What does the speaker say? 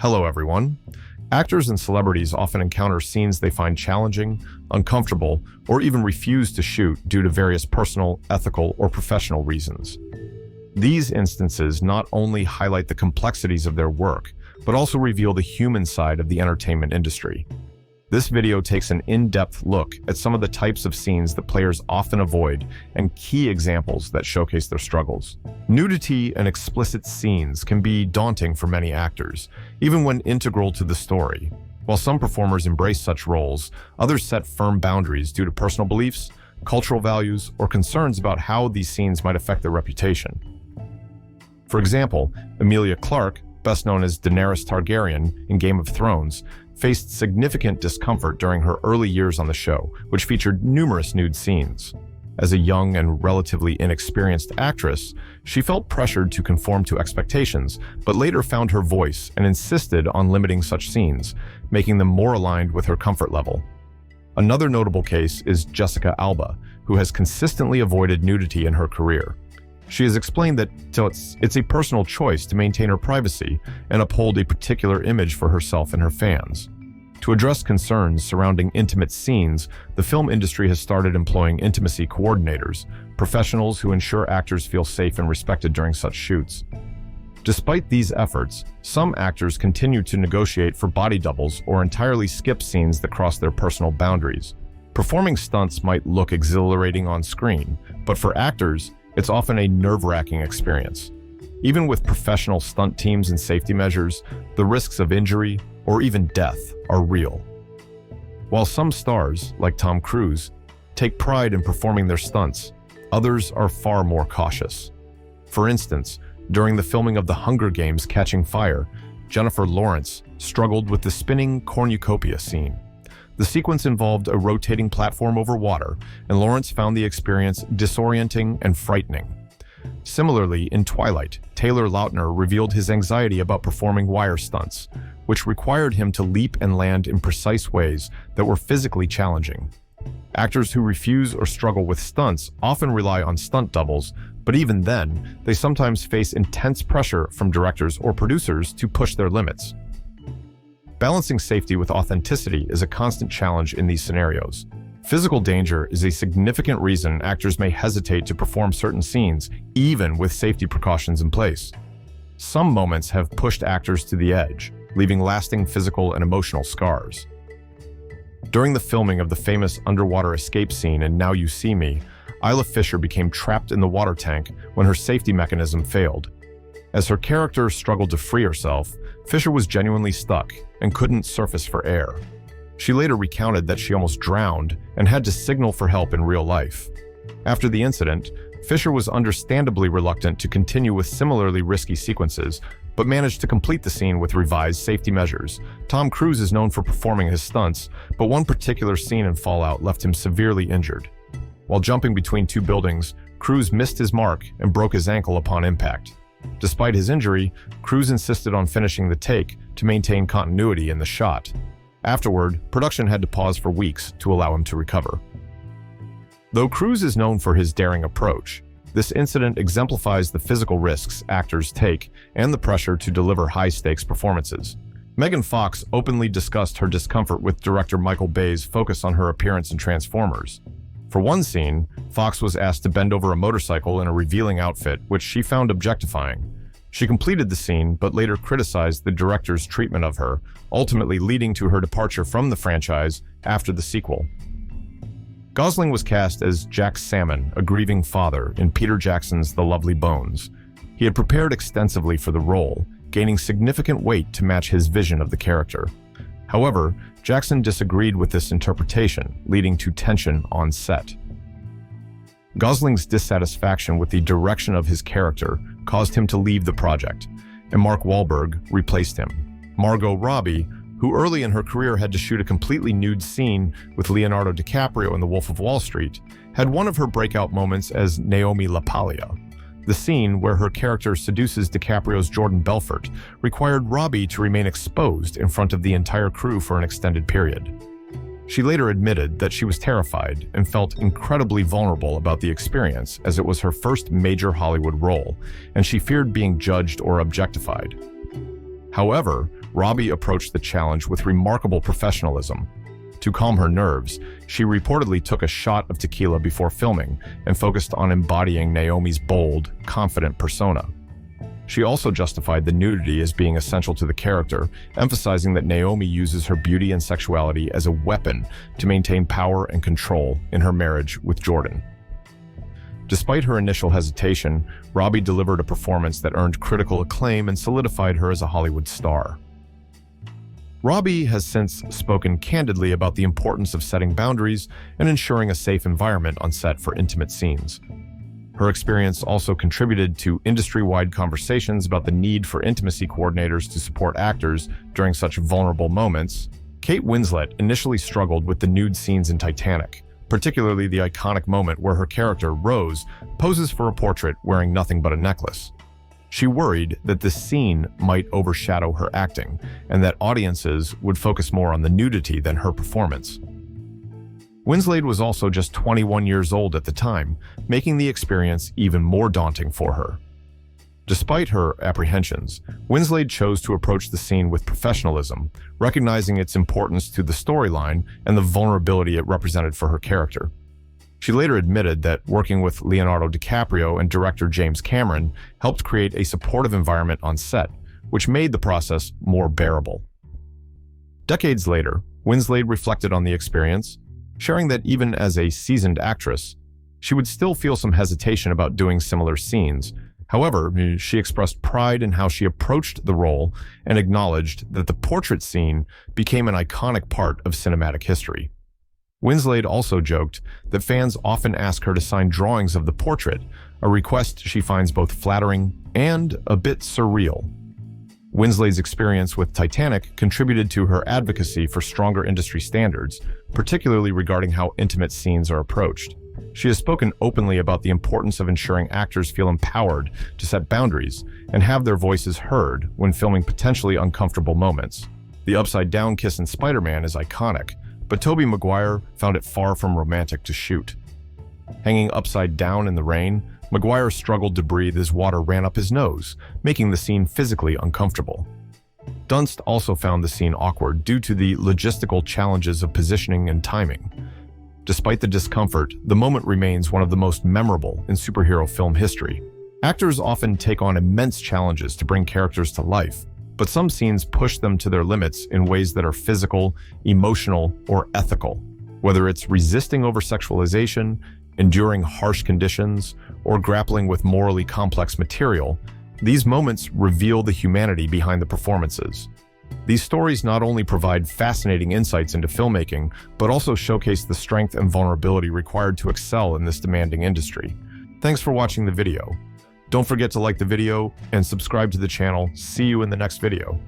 Hello, everyone. Actors and celebrities often encounter scenes they find challenging, uncomfortable, or even refuse to shoot due to various personal, ethical, or professional reasons. These instances not only highlight the complexities of their work, but also reveal the human side of the entertainment industry. This video takes an in-depth look at some of the types of scenes that players often avoid and key examples that showcase their struggles. Nudity and explicit scenes can be daunting for many actors, even when integral to the story. While some performers embrace such roles, others set firm boundaries due to personal beliefs, cultural values, or concerns about how these scenes might affect their reputation. For example, Emilia Clarke, best known as Daenerys Targaryen in Game of Thrones, faced significant discomfort during her early years on the show, which featured numerous nude scenes. As a young and relatively inexperienced actress, she felt pressured to conform to expectations, but later found her voice and insisted on limiting such scenes, making them more aligned with her comfort level. Another notable case is Jessica Alba, who has consistently avoided nudity in her career. She has explained that it's a personal choice to maintain her privacy and uphold a particular image for herself and her fans. To address concerns surrounding intimate scenes, the film industry has started employing intimacy coordinators, professionals who ensure actors feel safe and respected during such shoots. Despite these efforts, some actors continue to negotiate for body doubles or entirely skip scenes that cross their personal boundaries. Performing stunts might look exhilarating on screen, but for actors, it's often a nerve-wracking experience. Even with professional stunt teams and safety measures, the risks of injury or even death are real. While some stars, like Tom Cruise, take pride in performing their stunts, others are far more cautious. For instance, during the filming of The Hunger Games: Catching Fire, Jennifer Lawrence struggled with the spinning cornucopia scene. The sequence involved a rotating platform over water, and Lawrence found the experience disorienting and frightening. Similarly, in Twilight, Taylor Lautner revealed his anxiety about performing wire stunts, which required him to leap and land in precise ways that were physically challenging. Actors who refuse or struggle with stunts often rely on stunt doubles, but even then, they sometimes face intense pressure from directors or producers to push their limits. Balancing safety with authenticity is a constant challenge in these scenarios. Physical danger is a significant reason actors may hesitate to perform certain scenes, even with safety precautions in place. Some moments have pushed actors to the edge, leaving lasting physical and emotional scars. During the filming of the famous underwater escape scene in Now You See Me, Isla Fisher became trapped in the water tank when her safety mechanism failed. As her character struggled to free herself, Fisher was genuinely stuck and couldn't surface for air. She later recounted that she almost drowned and had to signal for help in real life. After the incident, Fisher was understandably reluctant to continue with similarly risky sequences, but managed to complete the scene with revised safety measures. Tom Cruise is known for performing his stunts, but one particular scene in Fallout left him severely injured. While jumping between two buildings, Cruise missed his mark and broke his ankle upon impact. Despite his injury, Cruise insisted on finishing the take to maintain continuity in the shot. Afterward, production had to pause for weeks to allow him to recover. Though Cruise is known for his daring approach, this incident exemplifies the physical risks actors take and the pressure to deliver high-stakes performances. Megan Fox openly discussed her discomfort with director Michael Bay's focus on her appearance in Transformers. For one scene, Fox was asked to bend over a motorcycle in a revealing outfit, which she found objectifying. She completed the scene, but later criticized the director's treatment of her, ultimately leading to her departure from the franchise after the sequel. Gosling was cast as Jack Salmon, a grieving father, in Peter Jackson's The Lovely Bones. He had prepared extensively for the role, gaining significant weight to match his vision of the character. However, Jackson disagreed with this interpretation, leading to tension on set. Gosling's dissatisfaction with the direction of his character caused him to leave the project, and Mark Wahlberg replaced him. Margot Robbie, who early in her career had to shoot a completely nude scene with Leonardo DiCaprio in The Wolf of Wall Street, had one of her breakout moments as Naomi LaPaglia. The scene, where her character seduces DiCaprio's Jordan Belfort, required Robbie to remain exposed in front of the entire crew for an extended period. She later admitted that she was terrified and felt incredibly vulnerable about the experience, as it was her first major Hollywood role, and she feared being judged or objectified. However, Robbie approached the challenge with remarkable professionalism. To calm her nerves, she reportedly took a shot of tequila before filming and focused on embodying Naomi's bold, confident persona. She also justified the nudity as being essential to the character, emphasizing that Naomi uses her beauty and sexuality as a weapon to maintain power and control in her marriage with Jordan. Despite her initial hesitation, Robbie delivered a performance that earned critical acclaim and solidified her as a Hollywood star. Robbie has since spoken candidly about the importance of setting boundaries and ensuring a safe environment on set for intimate scenes. Her experience also contributed to industry-wide conversations about the need for intimacy coordinators to support actors during such vulnerable moments. Kate Winslet initially struggled with the nude scenes in Titanic, particularly the iconic moment where her character, Rose, poses for a portrait wearing nothing but a necklace. She worried that this scene might overshadow her acting and that audiences would focus more on the nudity than her performance. Winslet was also just 21 years old at the time, making the experience even more daunting for her. Despite her apprehensions, Winslet chose to approach the scene with professionalism, recognizing its importance to the storyline and the vulnerability it represented for her character. She later admitted that working with Leonardo DiCaprio and director James Cameron helped create a supportive environment on set, which made the process more bearable. Decades later, Winslet reflected on the experience, sharing that even as a seasoned actress, she would still feel some hesitation about doing similar scenes. However, she expressed pride in how she approached the role and acknowledged that the portrait scene became an iconic part of cinematic history. Winslet also joked that fans often ask her to sign drawings of the portrait, a request she finds both flattering and a bit surreal. Winslet's experience with Titanic contributed to her advocacy for stronger industry standards, particularly regarding how intimate scenes are approached. She has spoken openly about the importance of ensuring actors feel empowered to set boundaries and have their voices heard when filming potentially uncomfortable moments. The upside-down kiss in Spider-Man is iconic, but Tobey Maguire found it far from romantic to shoot. Hanging upside down in the rain, Maguire struggled to breathe as water ran up his nose, making the scene physically uncomfortable. Dunst also found the scene awkward due to the logistical challenges of positioning and timing. Despite the discomfort, the moment remains one of the most memorable in superhero film history. Actors often take on immense challenges to bring characters to life, but some scenes push them to their limits in ways that are physical, emotional, or ethical. Whether it's resisting over-sexualization, enduring harsh conditions, or grappling with morally complex material, these moments reveal the humanity behind the performances. These stories not only provide fascinating insights into filmmaking, but also showcase the strength and vulnerability required to excel in this demanding industry. Thanks for watching the video. Don't forget to like the video and subscribe to the channel. See you in the next video.